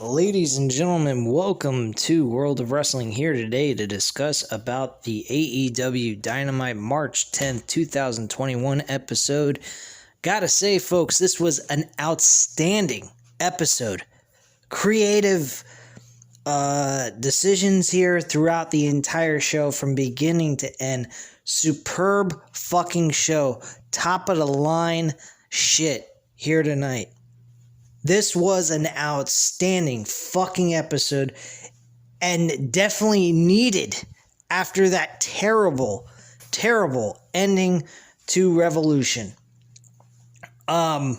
Ladies and gentlemen, welcome to World of Wrestling, here today to discuss about the AEW Dynamite March 10th, 2021 episode. Gotta say, folks, this was an outstanding episode. Creative decisions here throughout the entire show from beginning to end. Superb fucking show. Top of the line shit here tonight. This was an outstanding fucking episode and definitely needed after that terrible ending to Revolution. They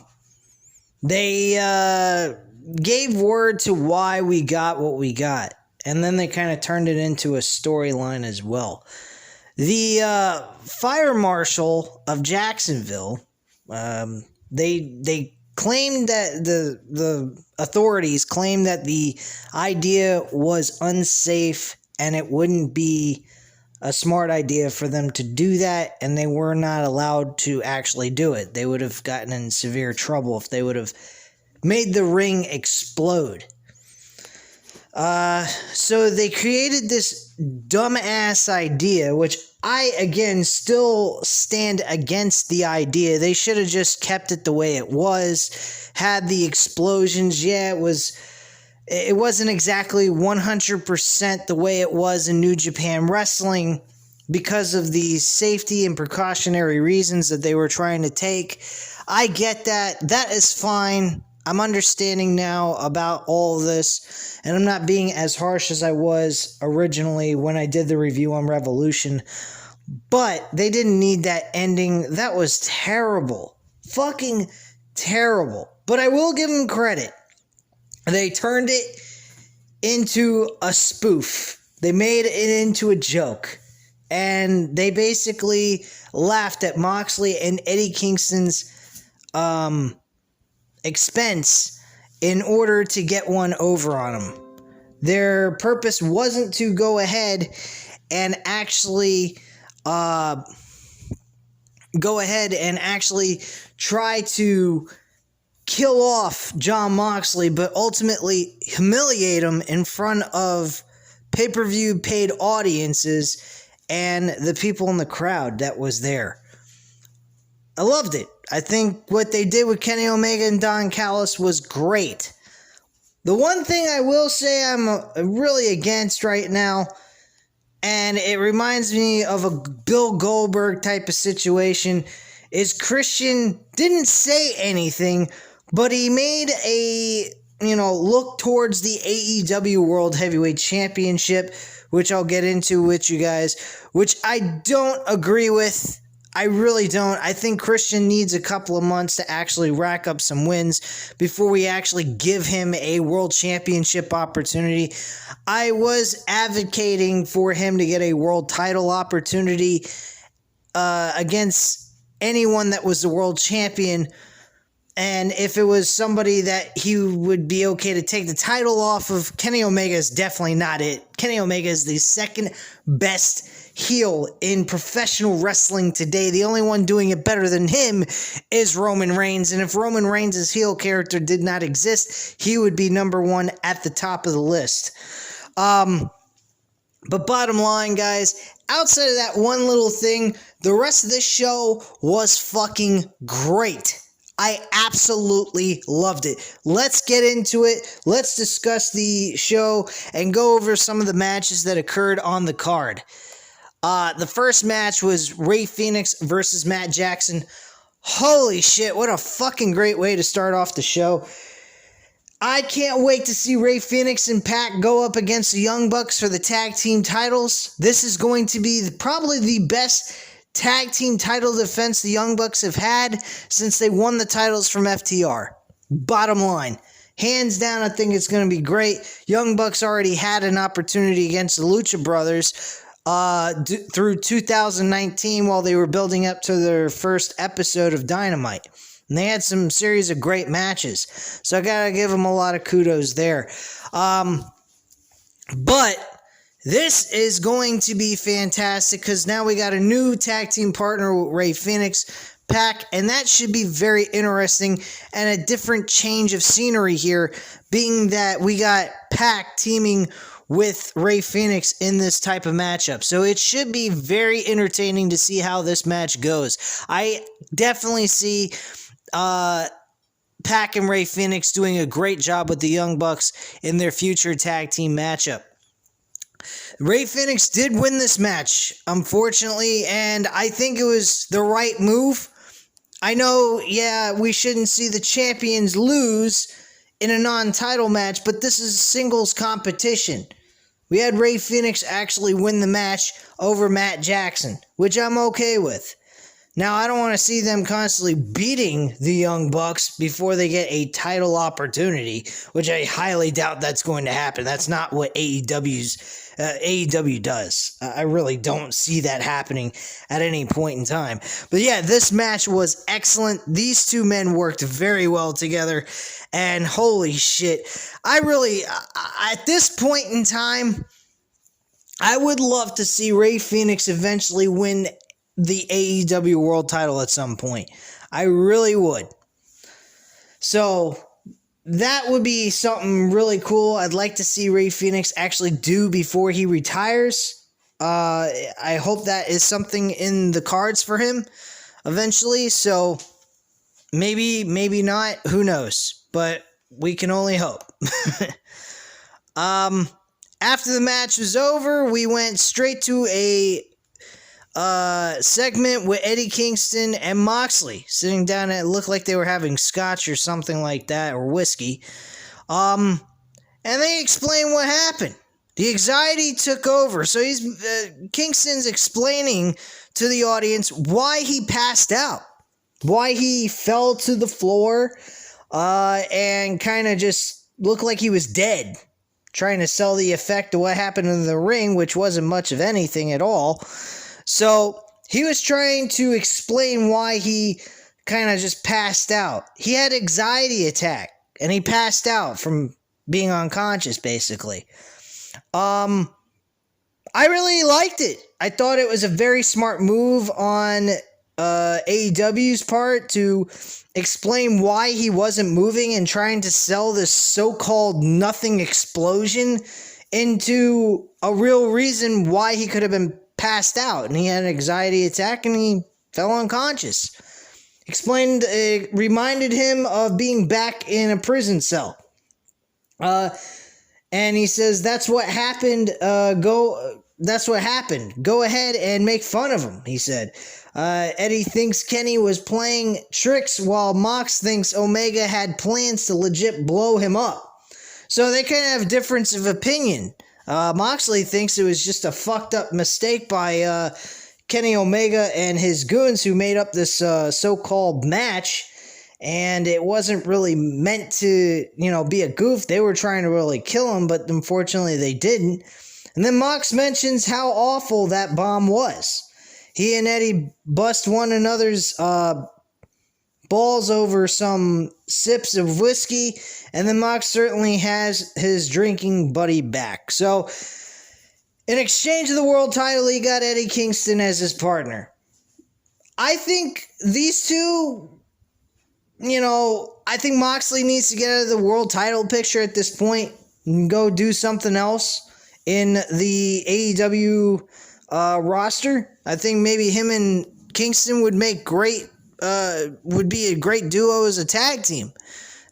gave word to why we got what we got, and then they kind of turned it into a storyline as well. The fire marshal of Jacksonville, they claimed that the authorities claimed that the idea was unsafe and it wouldn't be a smart idea for them to do that, and they were not allowed to actually do it. They would have gotten in severe trouble if they would have made the ring explode. So they created this dumbass idea, which I, again, still stand against the idea. They should have just kept it the way it was, had the explosions. Yeah, it wasn't exactly 100% the way it was in New Japan Wrestling because of the safety and precautionary reasons that they were trying to take. I get that. That is fine. I'm understanding now about all of this, and I'm not being as harsh as I was originally when I did the review on Revolution, but they didn't need that ending. That was terrible. Fucking terrible. But I will give them credit. They turned it into a spoof. They made it into a joke, and they basically laughed at Moxley and Eddie Kingston's expense in order to get one over on them. Their purpose wasn't to go ahead and actually try to kill off Jon Moxley, but ultimately humiliate him in front of pay-per-view paid audiences and the people in the crowd that was there. I loved it. I think what they did with Kenny Omega and Don Callis was great. The one thing I will say I'm really against right now, and it reminds me of a Bill Goldberg type of situation, is Christian didn't say anything, but he made a, look towards the AEW World Heavyweight Championship, which I'll get into with you guys, which I don't agree with. I really don't. I think Christian needs a couple of months to actually rack up some wins before we actually give him a world championship opportunity. I was advocating for him to get a world title opportunity against anyone that was the world champion. And if it was somebody that he would be okay to take the title off of, Kenny Omega is definitely not it. Kenny Omega is the second best heel in professional wrestling today. The only one doing it better than him is Roman Reigns. And if Roman Reigns' heel character did not exist, he would be number one at the top of the list. But bottom line, guys, outside of that one little thing, the rest of this show was fucking great. I absolutely loved it. Let's get into it. Let's discuss the show and go over some of the matches that occurred on the card. The first match was Rey Fenix versus Matt Jackson. Holy shit, what a fucking great way to start off the show. I can't wait to see Rey Fenix and Pac go up against the Young Bucks for the tag team titles. This is going to be probably the best tag team title defense the Young Bucks have had since they won the titles from FTR. Bottom line. Hands down, I think it's going to be great. Young Bucks already had an opportunity against the Lucha Brothers through 2019 while they were building up to their first episode of Dynamite. And they had some series of great matches. So I got to give them a lot of kudos there. But this is going to be fantastic because now we got a new tag team partner with Rey Fenix. Pac, and that should be very interesting and a different change of scenery here, being that we got Pac teaming with Rey Fenix in this type of matchup. So it should be very entertaining to see how this match goes. I definitely see Pac and Rey Fenix doing a great job with the Young Bucks in their future tag team matchup. Rey Fenix did win this match, unfortunately, and I think it was the right move. I know, yeah, we shouldn't see the champions lose in a non-title match, but this is singles competition. We had Rey Fenix actually win the match over Matt Jackson, which I'm okay with. Now, I don't want to see them constantly beating the Young Bucks before they get a title opportunity, which I highly doubt that's going to happen. That's not what AEW does. I really don't see that happening at any point in time. But yeah, this match was excellent. These two men worked very well together, and holy shit, at this point in time, I would love to see Rey Fenix eventually win the AEW World Title at some point. I really would. So that would be something really cool. I'd like to see Rey Fenix actually do before he retires. I hope that is something in the cards for him eventually. So maybe not. Who knows? But we can only hope. After the match was over, we went straight to a segment with Eddie Kingston and Moxley sitting down. It looked like they were having scotch or something like that, or whiskey. And they explained what happened. The anxiety took over. So Kingston's explaining to the audience why he passed out, why he fell to the floor, and kind of just looked like he was dead, trying to sell the effect of what happened in the ring, which wasn't much of anything at all. So he was trying to explain why he kind of just passed out. He had anxiety attack, and he passed out from being unconscious, basically. I really liked it. I thought it was a very smart move on AEW's part to explain why he wasn't moving and trying to sell this so-called nothing explosion into a real reason why he could have been passed out, and he had an anxiety attack and he fell unconscious. Reminded him of being back in a prison cell. And he says, that's what happened. That's what happened. Go ahead and make fun of him, he said. Eddie thinks Kenny was playing tricks, while Mox thinks Omega had plans to legit blow him up. So they kind of have a difference of opinion. Moxley thinks it was just a fucked up mistake by Kenny Omega and his goons who made up this so-called match, and it wasn't really meant to, be a goof. They were trying to really kill him, but unfortunately they didn't. And then Mox mentions how awful that bomb was. He and Eddie bust one another's balls over some sips of whiskey, and then Mox certainly has his drinking buddy back. So, in exchange of the world title, he got Eddie Kingston as his partner. I think these two, I think Moxley needs to get out of the world title picture at this point and go do something else in the AEW roster. I think maybe him and Kingston would be a great duo as a tag team.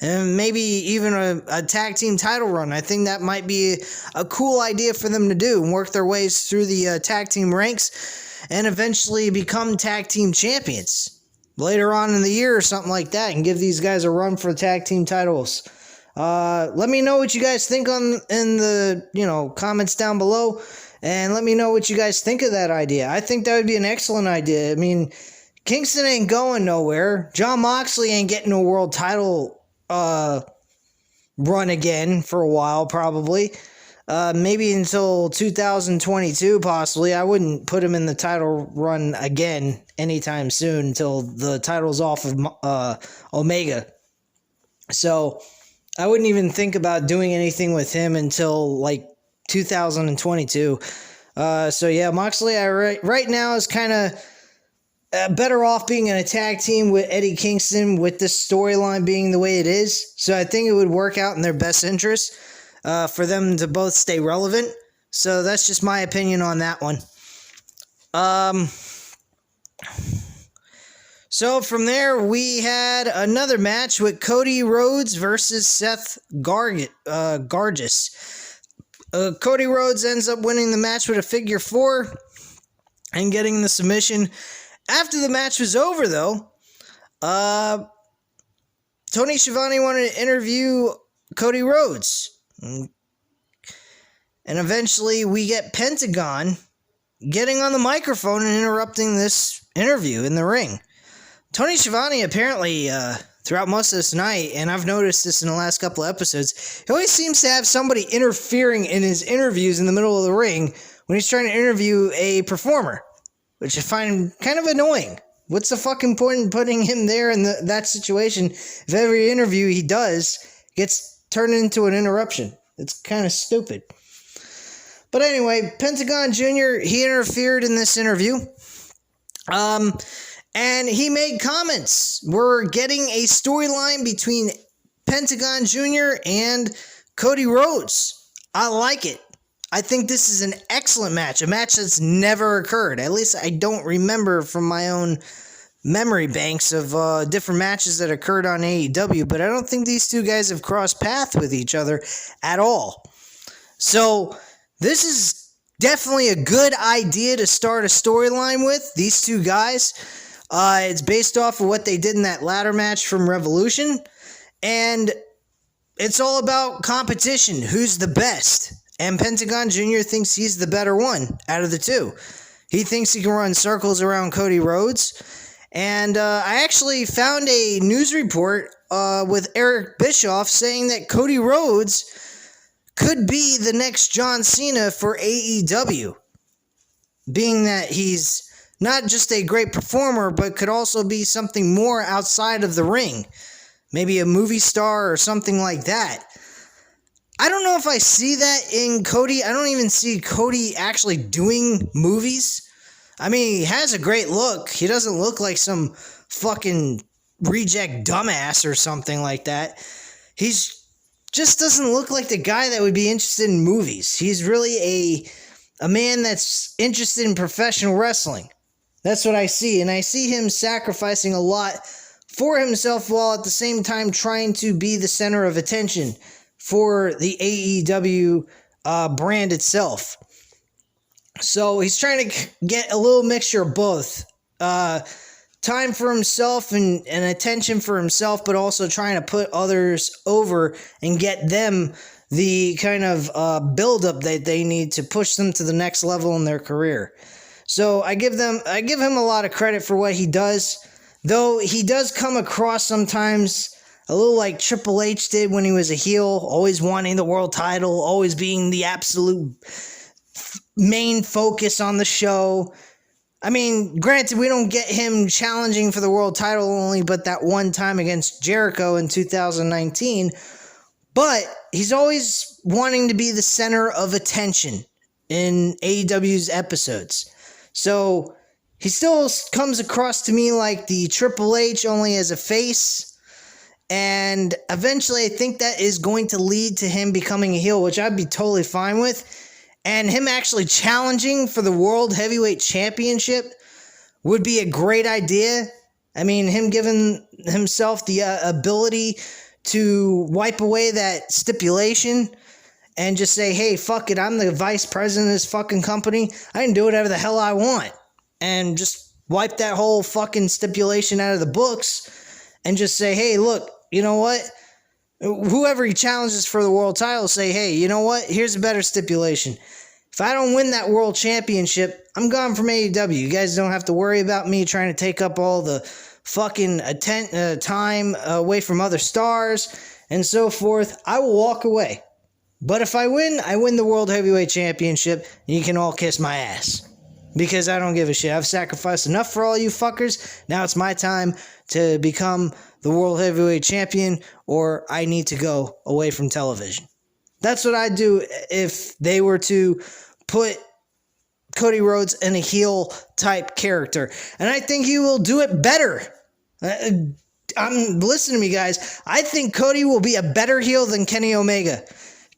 And maybe even a tag team title run. I think that might be a cool idea for them to do and work their ways through the tag team ranks and eventually become tag team champions later on in the year or something like that, and give these guys a run for tag team titles. Let me know what you guys think in the comments down below, and let me know what you guys think of that idea. I think that would be an excellent idea. I mean, Kingston ain't going nowhere. Jon Moxley ain't getting a world title run again for a while, probably. Maybe until 2022, possibly. I wouldn't put him in the title run again anytime soon until the title's off of Omega. So I wouldn't even think about doing anything with him until 2022. So yeah, Moxley right now is kind of better off being in a tag team with Eddie Kingston with this storyline being the way it is. So I think it would work out in their best interest for them to both stay relevant. So that's just my opinion on that one. So from there, we had another match with Cody Rhodes versus Seth Gargett. Cody Rhodes ends up winning the match with a figure 4 and getting the submission. After the match was over, though, Tony Schiavone wanted to interview Cody Rhodes. And eventually we get Pentagon getting on the microphone and interrupting this interview in the ring. Tony Schiavone apparently, throughout most of this night, and I've noticed this in the last couple of episodes, he always seems to have somebody interfering in his interviews in the middle of the ring when he's trying to interview a performer, which I find kind of annoying. What's the fucking point in putting him there in that situation if every interview he does gets turned into an interruption? It's kind of stupid. But anyway, Pentagon Jr., he interfered in this interview. And he made comments. We're getting a storyline between Pentagon Jr. and Cody Rhodes. I like it. I think this is an excellent match. A match that's never occurred. At least I don't remember from my own memory banks of different matches that occurred on AEW. But I don't think these two guys have crossed paths with each other at all. So this is definitely a good idea to start a storyline with, these two guys. It's based off of what they did in that ladder match from Revolution. And it's all about competition. Who's the best? And Pentagon Jr. thinks he's the better one out of the two. He thinks he can run circles around Cody Rhodes. And I actually found a news report with Eric Bischoff saying that Cody Rhodes could be the next John Cena for AEW. Being that he's not just a great performer, but could also be something more outside of the ring. Maybe a movie star or something like that. I don't know if I see that in Cody. I don't even see Cody actually doing movies. I mean, he has a great look. He doesn't look like some fucking reject dumbass or something like that. He's just doesn't look like the guy that would be interested in movies. He's really a man that's interested in professional wrestling. That's what I see. And I see him sacrificing a lot for himself while at the same time trying to be the center of attention for the AEW brand itself. So he's trying to get a little mixture of both. Time for himself and attention for himself, but also trying to put others over and get them the kind of build-up that they need to push them to the next level in their career. So I give him a lot of credit for what he does, though he does come across sometimes a little like Triple H did when he was a heel, always wanting the world title, always being the absolute main focus on the show. I mean, granted, we don't get him challenging for the world title only but that one time against Jericho in 2019, but he's always wanting to be the center of attention in AEW's episodes. So he still comes across to me like the Triple H only as a face, and eventually I think that is going to lead to him becoming a heel, which I'd be totally fine with. And him actually challenging for the World Heavyweight Championship would be a great idea. I mean, him giving himself the ability to wipe away that stipulation and just say, hey, fuck it, I'm the vice president of this fucking company. I can do whatever the hell I want. And just wipe that whole fucking stipulation out of the books and just say, hey, look, you know what? Whoever he challenges for the world title, say, hey, you know what? Here's a better stipulation. If I don't win that world championship, I'm gone from AEW. You guys don't have to worry about me trying to take up all the fucking time away from other stars and so forth. I will walk away. But if I win the World Heavyweight Championship, and you can all kiss my ass. Because I don't give a shit. I've sacrificed enough for all you fuckers. Now it's my time to become the World Heavyweight Champion, or I need to go away from television. That's what I'd do if they were to put Cody Rhodes in a heel type character. And I think he will do it better. Listen to me, guys. I think Cody will be a better heel than Kenny Omega.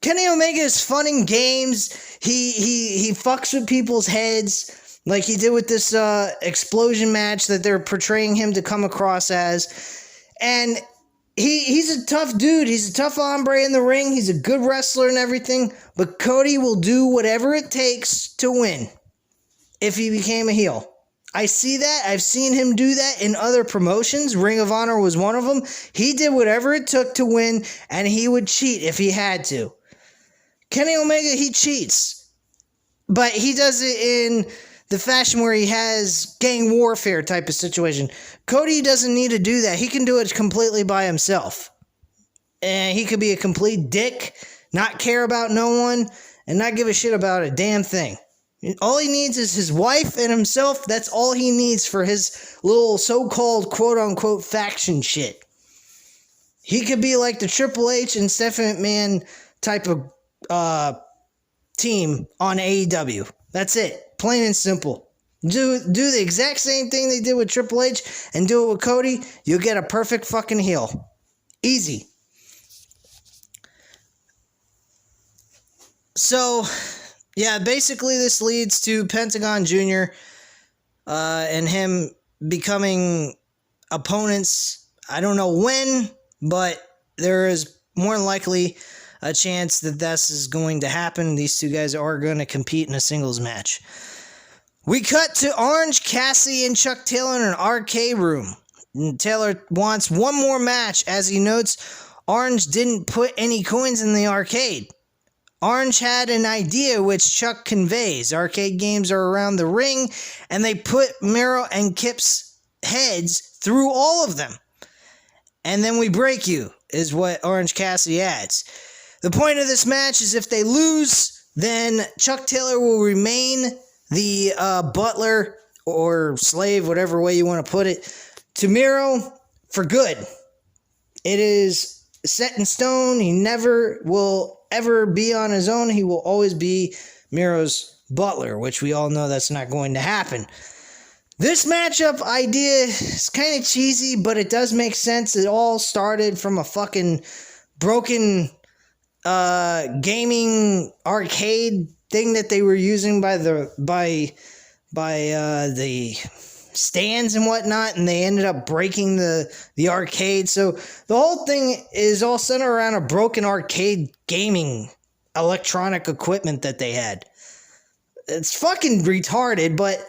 Kenny Omega is fun in games. He fucks with people's heads like he did with this explosion match that they're portraying him to come across as. And he's a tough dude. He's a tough hombre in the ring. He's a good wrestler and everything. But Cody will do whatever it takes to win if he became a heel. I see that. I've seen him do that in other promotions. Ring of Honor was one of them. He did whatever it took to win, and he would cheat if he had to. Kenny Omega, he cheats. But he does it in the fashion where he has gang warfare type of situation. Cody doesn't need to do that. He can do it completely by himself. And he could be a complete dick, not care about no one, and not give a shit about a damn thing. All he needs is his wife and himself. That's all he needs for his little so-called quote-unquote faction shit. He could be like the Triple H and Stephanie McMahon type of team on AEW. That's it. Plain and simple. Do the exact same thing they did with Triple H and do it with Cody. You'll get a perfect fucking heel. Easy. So, yeah, basically this leads to Pentagon Jr. And him becoming opponents. I don't know when, but there is more than likely a chance that this is going to happen. These two guys are going to compete in a singles match. We cut to Orange Cassidy and Chuck Taylor in an arcade room. And Taylor wants one more match. As he notes, Orange didn't put any coins in the arcade. Orange had an idea which Chuck conveys. Arcade games are around the ring, and they put Miro and Kip's heads through all of them. And then we break you, is what Orange Cassidy adds. The point of this match is if they lose, then Chuck Taylor will remain the butler or slave, whatever way you want to put it, to Miro for good. It is set in stone. He never will ever be on his own. He will always be Miro's butler, which we all know that's not going to happen. This matchup idea is kind of cheesy, but it does make sense. It all started from a fucking broken gaming arcade thing that they were using by the stands and whatnot, and they ended up breaking the arcade. So the whole thing is all centered around a broken arcade gaming electronic equipment that they had. It's fucking retarded, but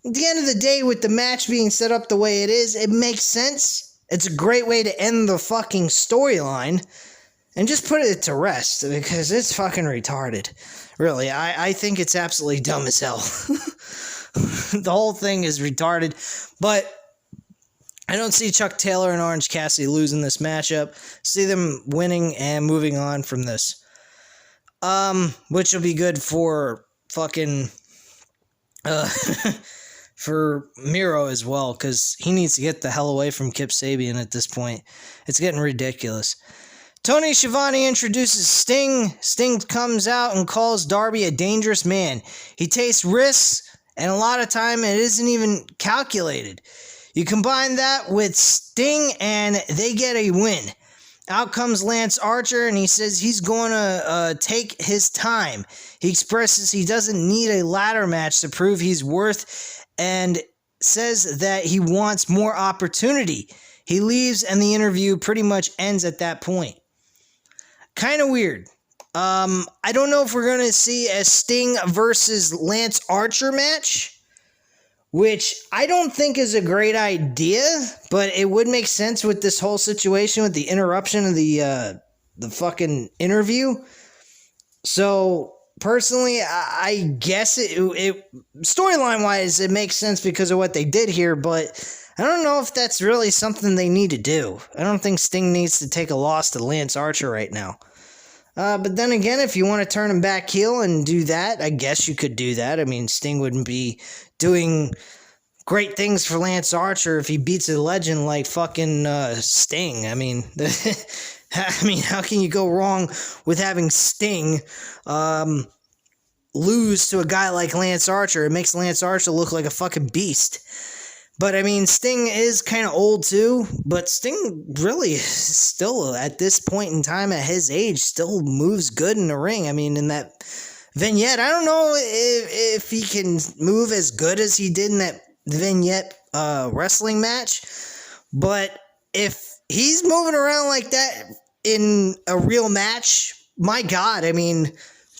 at the end of the day, with the match being set up the way it is, it makes sense. It's a great way to end the fucking storyline and just put it to rest, because it's fucking retarded. Really, I think it's absolutely dumb as hell. The whole thing is retarded, but I don't see Chuck Taylor and Orange Cassidy losing this matchup. See them winning and moving on from this. Which will be good for fucking for Miro as well, because he needs to get the hell away from Kip Sabian at this point. It's getting ridiculous. Tony Schiavone introduces Sting. Sting comes out and calls Darby a dangerous man. He takes risks, and a lot of time it isn't even calculated. You combine that with Sting, and they get a win. Out comes Lance Archer, and he says he's going to take his time. He expresses he doesn't need a ladder match to prove he's worth, and says that he wants more opportunity. He leaves, and the interview pretty much ends at that point. Kind of weird. I don't know if we're going to see a Sting versus Lance Archer match, which I don't think is a great idea, but it would make sense with this whole situation with the interruption of the fucking interview. So personally, I guess it storyline wise it makes sense because of what they did here, but I don't know if that's really something they need to do. I don't think Sting needs to take a loss to Lance Archer right now. But then again, if you want to turn him back heel and do that, I guess you could do that. I mean, Sting wouldn't be doing great things for Lance Archer if he beats a legend like fucking Sting. I mean, how can you go wrong with having Sting lose to a guy like Lance Archer. It makes Lance Archer look like a fucking beast. But, I mean, Sting is kind of old, too. But Sting really still, at this point in time, at his age, still moves good in the ring. I mean, in that vignette, I don't know if he can move as good as he did in that vignette wrestling match. But if he's moving around like that in a real match, my God, I mean,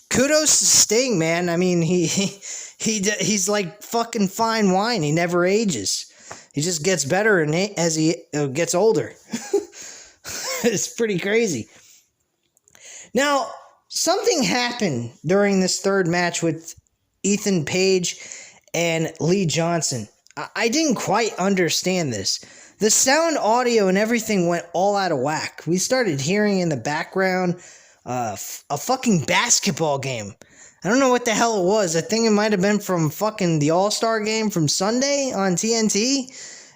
kudos to Sting, man. I mean, he's like fucking fine wine. He never ages. He just gets better as he gets older. It's pretty crazy. Now, something happened during this third match with Ethan Page and Lee Johnson. I didn't quite understand this. The sound, audio, and everything went all out of whack. We started hearing in the background a fucking basketball game. I don't know what the hell it was. I think it might have been from fucking the All-Star game from Sunday on TNT.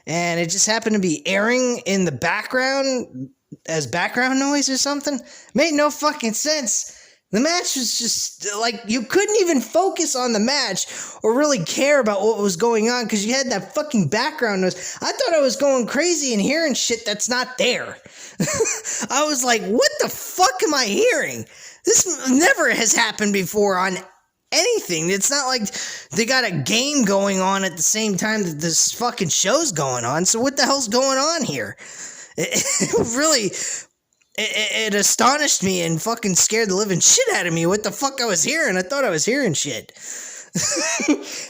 And it just happened to be airing in the background as background noise or something. Made no fucking sense. The match was just, like, you couldn't even focus on the match or really care about what was going on because you had that fucking background noise. I thought I was going crazy and hearing shit that's not there. I was like, what the fuck am I hearing? This never has happened before on anything. It's not like they got a game going on at the same time that this fucking show's going on. So what the hell's going on here? It really... It astonished me and fucking scared the living shit out of me what the fuck I was hearing. I thought I was hearing shit.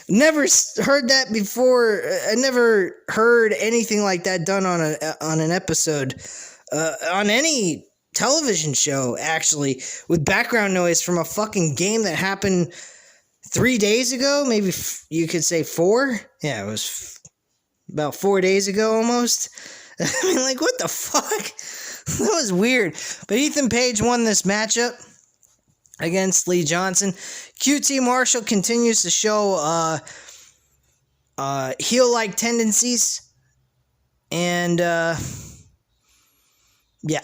Never heard that before. I never heard anything like that done on an episode, on any television show, actually, with background noise from a fucking game that happened 3 days ago. Maybe you could say 4. Yeah, it was about 4 days ago almost. I mean, like, what the fuck? That was weird. But Ethan Page won this matchup against Lee Johnson. QT Marshall continues to show heel-like tendencies. And, yeah.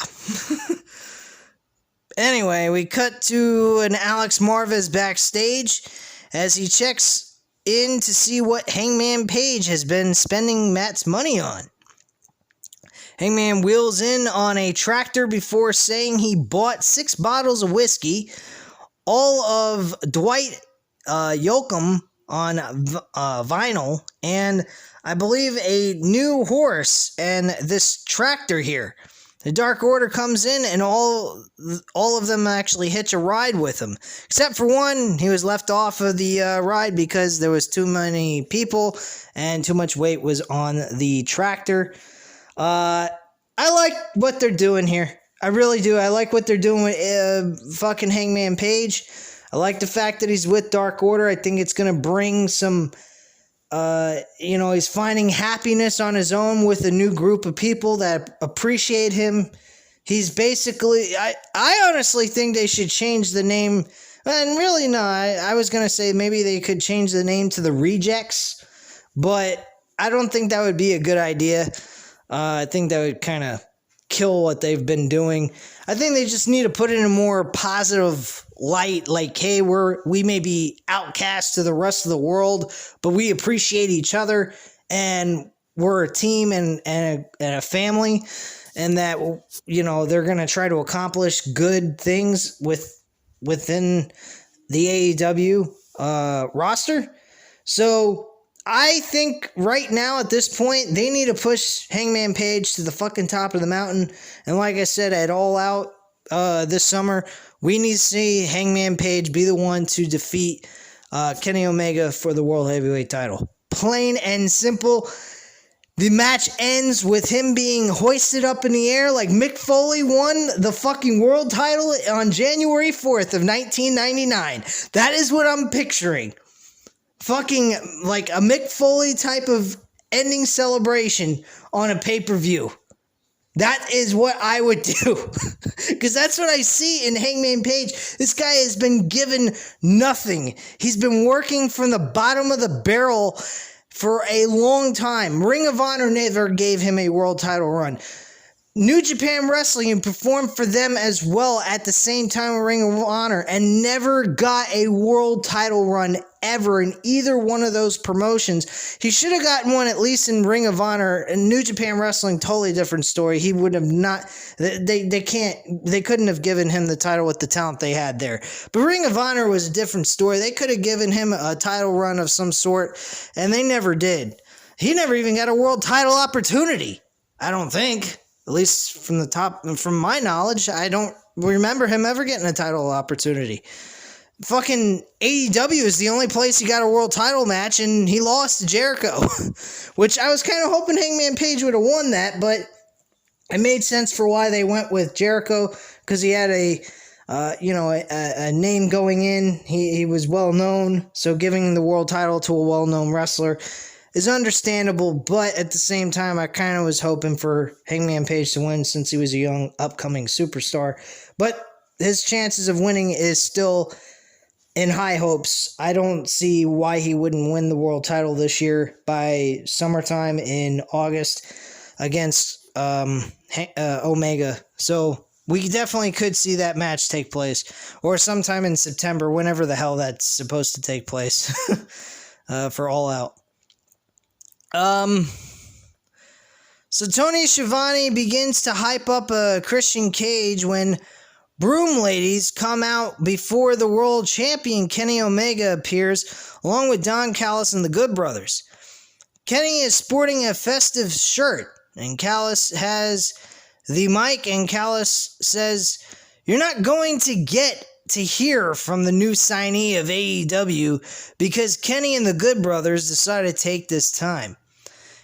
Anyway, we cut to an Alex Marvez backstage as he checks in to see what Hangman Page has been spending Matt's money on. Hangman wheels in on a tractor before saying he bought 6 bottles of whiskey, all of Dwight Yoakam on vinyl, and I believe a new horse and this tractor here. The Dark Order comes in and all of them actually hitch a ride with him. Except for one, he was left off of the ride because there was too many people and too much weight was on the tractor. I like what they're doing here. I really do. I like what they're doing with fucking Hangman Page. I like the fact that he's with Dark Order. I think it's going to bring some, he's finding happiness on his own with a new group of people that appreciate him. He's basically, I honestly think they should change the name. And really, no, I was going to say maybe they could change the name to the Rejects, but I don't think that would be a good idea. I think that would kind of kill what they've been doing. I think they just need to put it in a more positive light, like, hey, we may be outcast to the rest of the world, but we appreciate each other, and we're a team and a family, and that, they're going to try to accomplish good things within the AEW roster. So I think right now at this point, they need to push Hangman Page to the fucking top of the mountain. And like I said, at All Out this summer, we need to see Hangman Page be the one to defeat Kenny Omega for the World Heavyweight title. Plain and simple. The match ends with him being hoisted up in the air like Mick Foley won the fucking world title on January 4th of 1999. That is what I'm picturing. Fucking like a Mick Foley type of ending celebration on a pay-per-view. That is what I would do. Because that's what I see in Hangman Page. This guy has been given nothing. He's been working from the bottom of the barrel for a long time. Ring of Honor never gave him a world title run. New Japan Wrestling and performed for them as well at the same time in Ring of Honor and never got a world title run ever in either one of those promotions. He should have gotten one at least in Ring of Honor. And New Japan Wrestling, totally different story. He would have not, they couldn't have given him the title with the talent they had there. But Ring of Honor was a different story. They could have given him a title run of some sort, and they never did. He never even got a world title opportunity, I don't think. At least from my knowledge, I don't remember him ever getting a title opportunity. Fucking AEW is the only place he got a world title match, and he lost to Jericho. Which I was kind of hoping Hangman Page would have won that, but it made sense for why they went with Jericho, because he had a name going in. He was well known, so giving the world title to a well-known wrestler is understandable, but at the same time, I kind of was hoping for Hangman Page to win since he was a young, upcoming superstar. But his chances of winning is still in high hopes. I don't see why he wouldn't win the world title this year by summertime in August against Omega. So we definitely could see that match take place, or sometime in September, whenever the hell that's supposed to take place for All Out. So Tony Schiavone begins to hype up a Christian Cage when Broom Ladies come out before the world champion Kenny Omega appears, along with Don Callis and the Good Brothers. Kenny is sporting a festive shirt, and Callis has the mic, and Callis says, "You're not going to get to hear from the new signee of AEW because Kenny and the Good Brothers decided to take this time."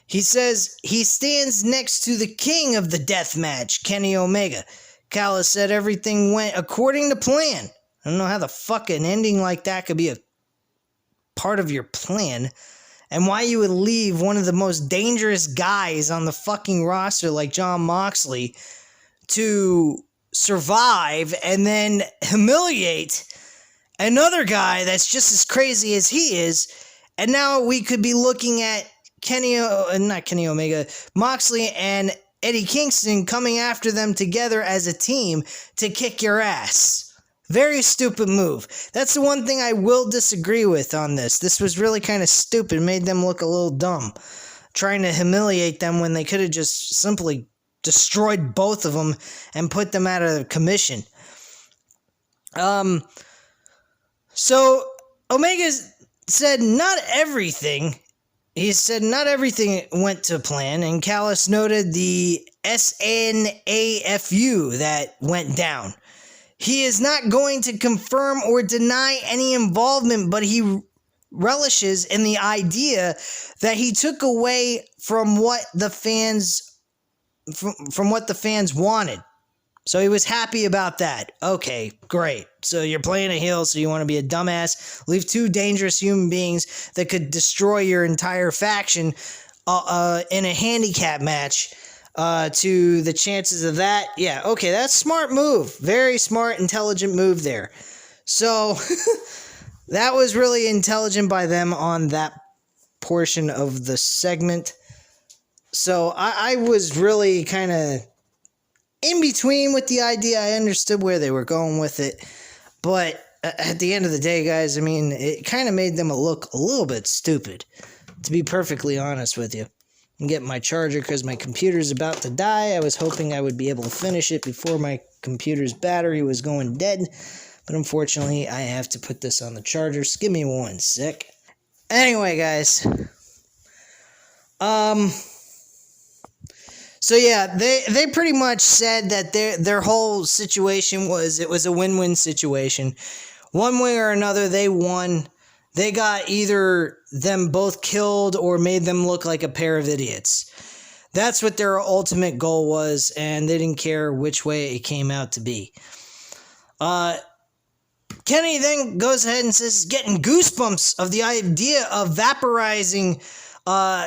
He says he stands next to the king of the death match, Kenny Omega. Callis said everything went according to plan. I don't know how the fuck an ending like that could be a part of your plan, and why you would leave one of the most dangerous guys on the fucking roster like Jon Moxley to survive and then humiliate another guy that's just as crazy as he is. And now we could be looking at Moxley and Eddie Kingston coming after them together as a team to kick your ass. Very stupid move. That's the one thing I will disagree with on this. This was really kind of stupid. It made them look a little dumb, trying to humiliate them when they could have just simply destroyed both of them and put them out of commission. So Omega said not everything. He said not everything went to plan, and Callis noted the SNAFU that went down. He is not going to confirm or deny any involvement, but he relishes in the idea that he took away from what the fans wanted. So he was happy about that. Okay, great. So you're playing a heel, so you want to be a dumbass, leave two dangerous human beings that could destroy your entire faction in a handicap match to the chances of that. Yeah, okay, that's a smart move. Very smart, intelligent move there. So that was really intelligent by them on that portion of the segment. So I was really kind of in between with the idea. I understood where they were going with it, but at the end of the day, guys, I mean, it kind of made them look a little bit stupid, to be perfectly honest with you. I'm getting my charger because my computer's about to die. I was hoping I would be able to finish it before my computer's battery was going dead, but unfortunately, I have to put this on the charger. So give me one sec. Anyway, guys, so yeah, they pretty much said that their whole situation was a win-win situation. One way or another, they won. They got either them both killed or made them look like a pair of idiots. That's what their ultimate goal was, and they didn't care which way it came out to be. Kenny then goes ahead and says, getting goosebumps of the idea of vaporizing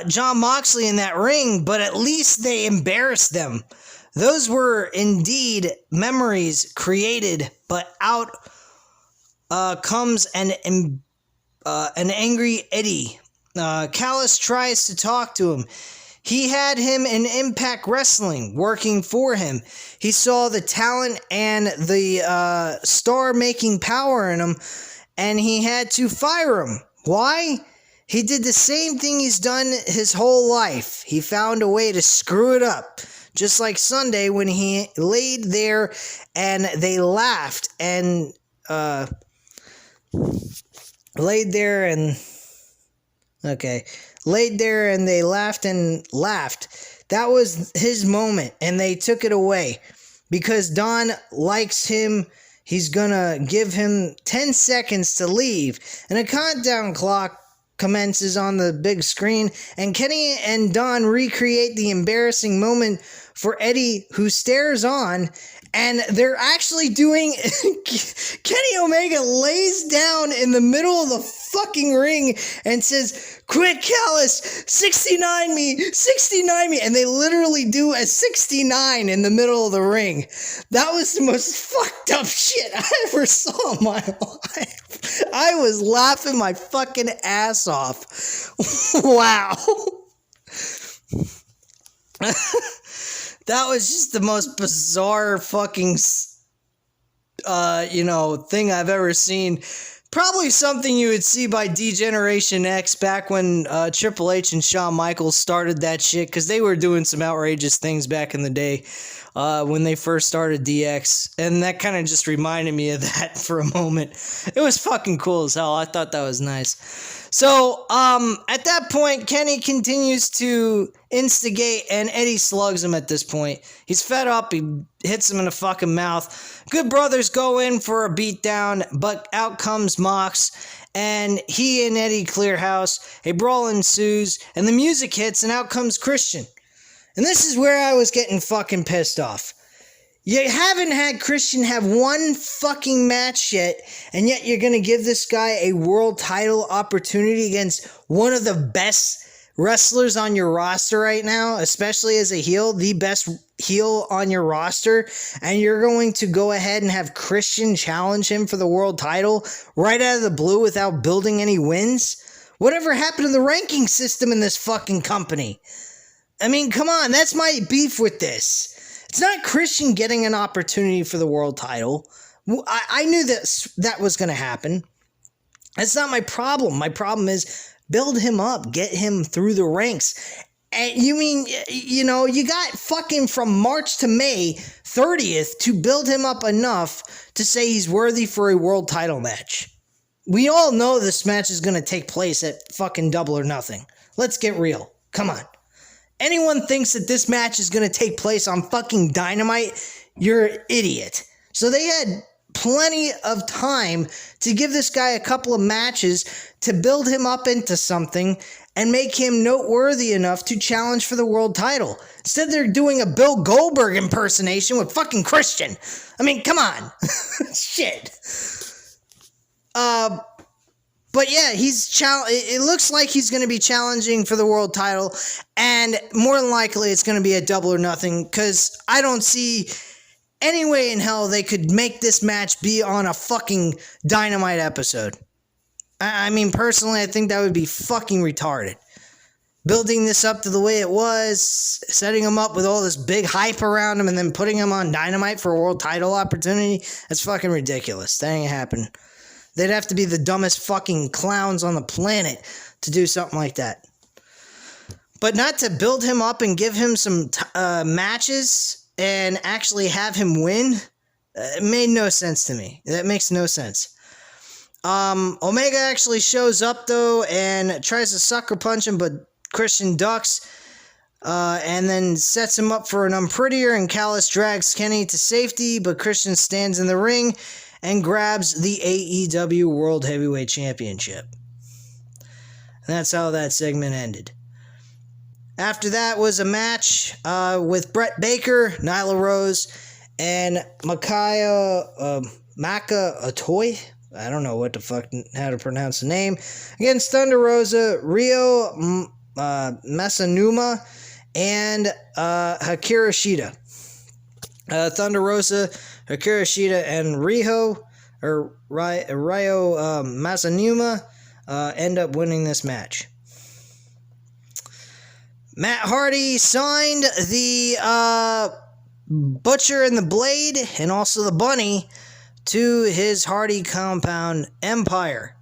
Jon Moxley in that ring, but at least they embarrassed them. Those were indeed memories created, but out comes an angry Eddie. Callis tries to talk to him. He had him in Impact Wrestling working for him. He saw the talent and the star-making power in him, and he had to fire him. Why? He did the same thing he's done his whole life. He found a way to screw it up. Just like Sunday when he laid there and they laughed and laid there and they laughed and laughed. That was his moment, and they took it away because Don likes him. He's gonna give him 10 seconds to leave, and a countdown clock commences on the big screen, and Kenny and Don recreate the embarrassing moment for Eddie, who stares on, and they're actually doing Kenny Omega lays down in the middle of the fucking ring and says, "Quick, Callis, 69 me, 69 me," and they literally do a 69 in the middle of the ring. That was the most fucked up shit I ever saw in my life. I was laughing my fucking ass off. Wow. That was just the most bizarre fucking, thing I've ever seen. Probably something you would see by D-Generation X back when Triple H and Shawn Michaels started that shit, because they were doing some outrageous things back in the day when they first started DX, and that kind of just reminded me of that for a moment. It was fucking cool as hell. I thought that was nice. So, at that point, Kenny continues to instigate, and Eddie slugs him at this point. He's fed up, he hits him in the fucking mouth. Good Brothers go in for a beatdown, but out comes Mox, and he and Eddie clear house. A brawl ensues, and the music hits, and out comes Christian. And this is where I was getting fucking pissed off. You haven't had Christian have one fucking match yet, and yet you're going to give this guy a world title opportunity against one of the best wrestlers on your roster right now, especially as a heel, the best heel on your roster, and you're going to go ahead and have Christian challenge him for the world title right out of the blue without building any wins? Whatever happened to the ranking system in this fucking company? I mean, come on, that's my beef with this. It's not Christian getting an opportunity for the world title. I knew that was going to happen. That's not my problem. My problem is build him up, get him through the ranks. And you mean, you got fucking from March to May 30th to build him up enough to say he's worthy for a world title match. We all know this match is going to take place at fucking Double or Nothing. Let's get real. Come on. Anyone thinks that this match is going to take place on fucking Dynamite, you're an idiot. So they had plenty of time to give this guy a couple of matches to build him up into something and make him noteworthy enough to challenge for the world title. Instead, they're doing a Bill Goldberg impersonation with fucking Christian. I mean, come on. Shit. But yeah, it looks like he's going to be challenging for the world title, and more than likely it's going to be a Double or Nothing, because I don't see any way in hell they could make this match be on a fucking Dynamite episode. I mean, personally, I think that would be fucking retarded. Building this up to the way it was, setting him up with all this big hype around him, and then putting him on Dynamite for a world title opportunity, that's fucking ridiculous. That ain't happening. They'd have to be the dumbest fucking clowns on the planet to do something like that. But not to build him up and give him some matches and actually have him win, it made no sense to me. That makes no sense. Omega actually shows up, though, and tries to sucker punch him, but Christian ducks, and then sets him up for an unprettier, and Callis drags Kenny to safety, but Christian stands in the ring and grabs the AEW World Heavyweight Championship. And that's how that segment ended. After that was a match with Brett Baker, Nyla Rose, and Maka Atoy. I don't know how to pronounce the name. Against Thunder Rosa, Rio Masanuma, and Hikaru Shida. Thunder Rosa, Hikaru Shida, and Ryo Masanuma end up winning this match. Matt Hardy signed the Butcher and the Blade and also the Bunny to his Hardy Compound Empire.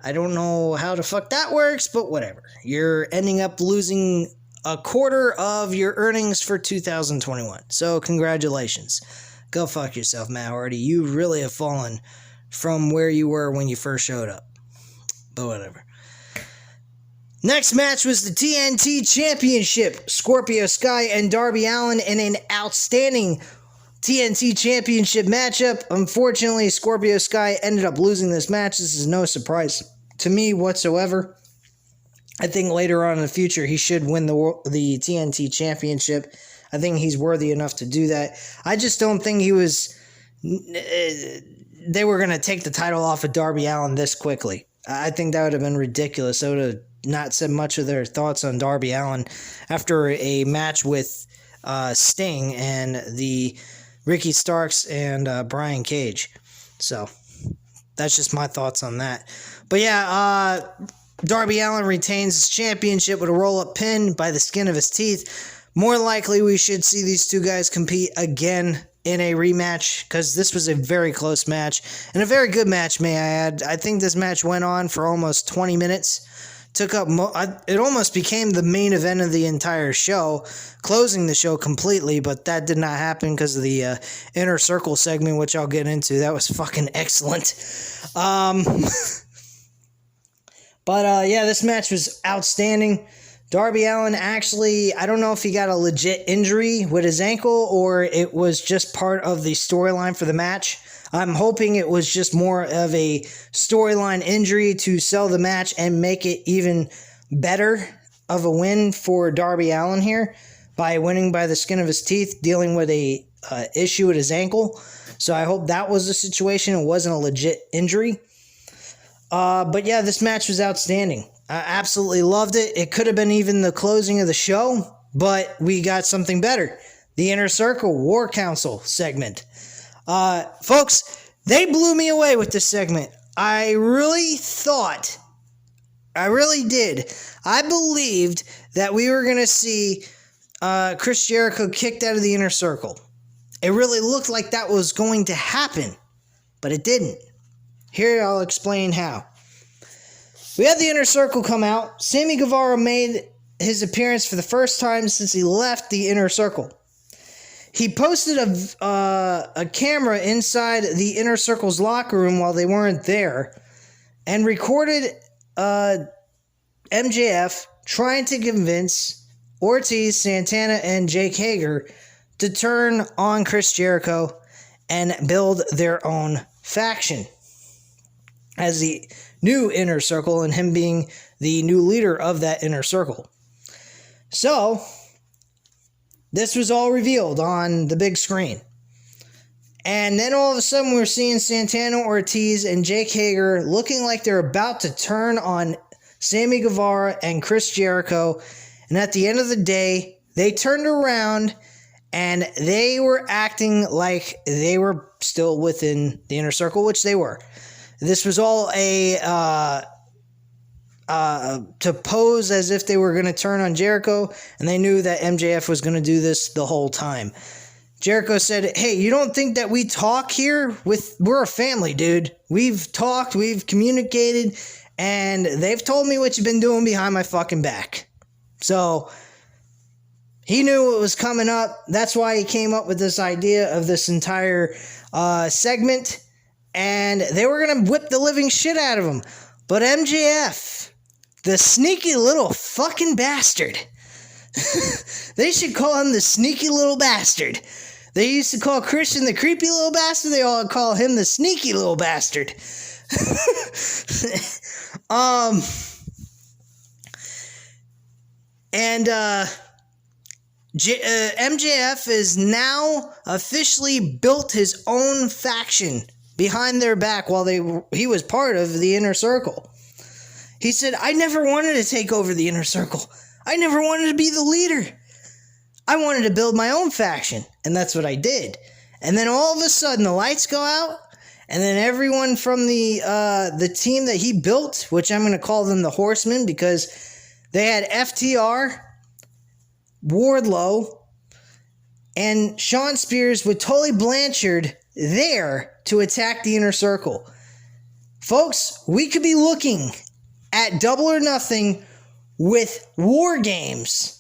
I don't know how the fuck that works, but whatever. You're ending up losing a quarter of your earnings for 2021. So congratulations. Go fuck yourself, Matt Hardy. You really have fallen from where you were when you first showed up. But whatever. Next match was the TNT Championship. Scorpio Sky and Darby Allin in an outstanding TNT Championship matchup. Unfortunately, Scorpio Sky ended up losing this match. This is no surprise to me whatsoever. I think later on in the future, he should win the TNT Championship. I think he's worthy enough to do that. I just don't think he was... they were going to take the title off of Darby Allin this quickly. I think that would have been ridiculous. They would have not said much of their thoughts on Darby Allin after a match with Sting and the Ricky Starks and Brian Cage. So, that's just my thoughts on that. But yeah, Darby Allin retains his championship with a roll-up pin by the skin of his teeth. More likely, we should see these two guys compete again in a rematch, because this was a very close match, and a very good match, may I add. I think this match went on for almost 20 minutes. Took up it almost became the main event of the entire show, closing the show completely, but that did not happen because of the Inner Circle segment, which I'll get into. That was fucking excellent. But yeah, this match was outstanding. Darby Allin actually, I don't know if he got a legit injury with his ankle or it was just part of the storyline for the match. I'm hoping it was just more of a storyline injury to sell the match and make it even better of a win for Darby Allin here by winning by the skin of his teeth, dealing with a issue with his ankle. So I hope that was the situation. It wasn't a legit injury. But yeah, this match was outstanding. I absolutely loved it. It could have been even the closing of the show, but we got something better. The Inner Circle War Council segment. Folks, they blew me away with this segment. I really did. I believed that we were going to see Chris Jericho kicked out of the Inner Circle. It really looked like that was going to happen, but it didn't. Here, I'll explain how. We had the Inner Circle come out. Sammy Guevara made his appearance for the first time since he left the Inner Circle. He posted a camera inside the Inner Circle's locker room while they weren't there and recorded MJF trying to convince Ortiz, Santana, and Jake Hager to turn on Chris Jericho and build their own faction as the new Inner Circle, and him being the new leader of that Inner Circle. So, this was all revealed on the big screen. And then all of a sudden we're seeing Santana, Ortiz, and Jake Hager looking like they're about to turn on Sammy Guevara and Chris Jericho. And at the end of the day, they turned around and they were acting like they were still within the Inner Circle, which they were. This was all to pose as if they were going to turn on Jericho, and they knew that MJF was going to do this the whole time. Jericho said, hey, you don't think that we talk here? We're a family, dude. We've talked, we've communicated, and they've told me what you've been doing behind my fucking back. So, he knew what was coming up. That's why he came up with this idea of this entire segment. And they were going to whip the living shit out of him. But MJF, the sneaky little fucking bastard. They should call him the sneaky little bastard. They used to call Christian the creepy little bastard. They all call him the sneaky little bastard. MJF is now officially built his own faction behind their back while he was part of the Inner Circle. He said, I never wanted to take over the Inner Circle. I never wanted to be the leader. I wanted to build my own faction, and that's what I did. And then all of a sudden, the lights go out, and then everyone from the team that he built, which I'm going to call them the Horsemen, because they had FTR, Wardlow, and Shawn Spears with Tully Blanchard there to attack the Inner Circle. Folks, we could be looking at Double or Nothing with War Games.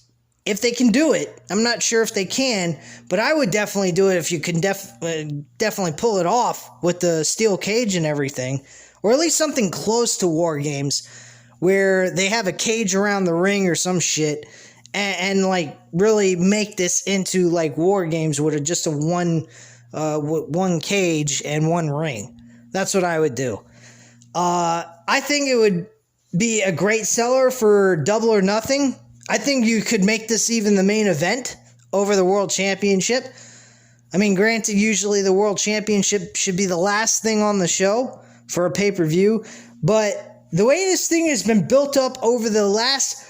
If they can do it. I'm not sure if they can, but I would definitely do it if you can definitely pull it off with the steel cage and everything. Or at least something close to War Games, where they have a cage around the ring or some shit, and like really make this into like War Games with just a one cage and one ring. That's what I would do. I think it would be a great seller for Double or Nothing. I think you could make this even the main event over the World Championship. I mean, granted, usually the World Championship should be the last thing on the show for a pay-per-view, but the way this thing has been built up over the last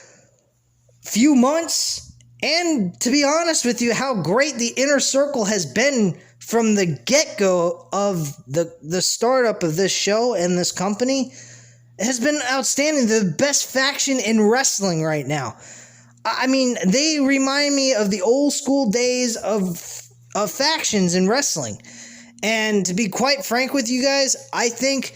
few months, and to be honest with you, how great the Inner Circle has been from the get-go of the startup of this show and this company, has been outstanding. The best faction in wrestling right now. I mean, they remind me of the old school days of factions in wrestling. And to be quite frank with you guys, I think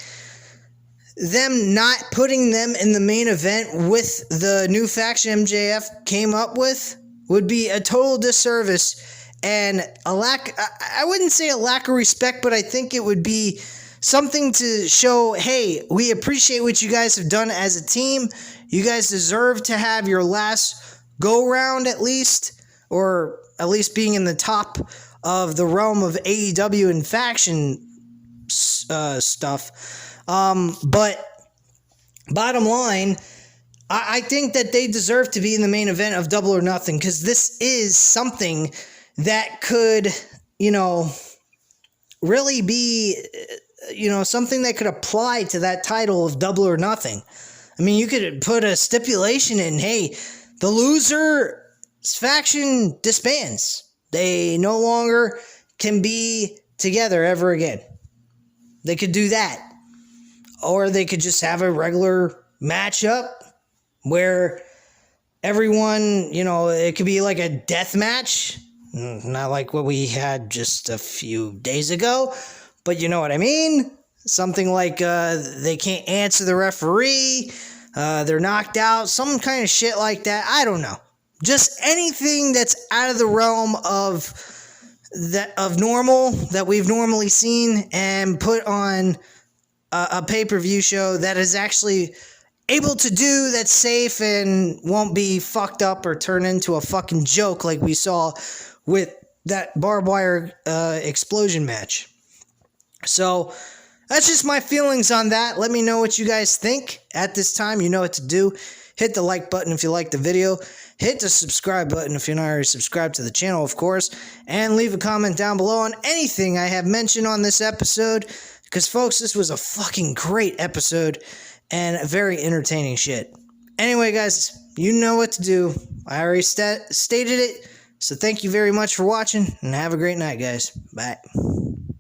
them not putting them in the main event with the new faction MJF came up with would be a total disservice and a lack, I wouldn't say a lack of respect, but I think it would be something to show, hey, we appreciate what you guys have done as a team. You guys deserve to have your last go round at least, or at least being in the top of the realm of AEW and faction stuff. But bottom line, I think that they deserve to be in the main event of Double or Nothing, because this is something that could, really be, something that could apply to that title of Double or Nothing. I mean, you could put a stipulation in, hey, the loser faction disbands. They no longer can be together ever again. They could do that. Or they could just have a regular matchup where everyone, it could be like a death match. Not like what we had just a few days ago. But you know what I mean? Something like they can't answer the referee. They're knocked out, some kind of shit like that. I don't know. Just anything that's out of the realm of normal that we've normally seen, and put on a pay-per-view show that is actually able to do, that's safe and won't be fucked up or turn into a fucking joke like we saw with that barbed wire explosion match. So that's just my feelings on that. Let me know what you guys think at this time. You know what to do. Hit the like button if you like the video. Hit the subscribe button if you're not already subscribed to the channel, of course. And leave a comment down below on anything I have mentioned on this episode. Because, folks, this was a fucking great episode and very entertaining shit. Anyway, guys, you know what to do. I already stated it. So thank you very much for watching, and have a great night, guys. Bye.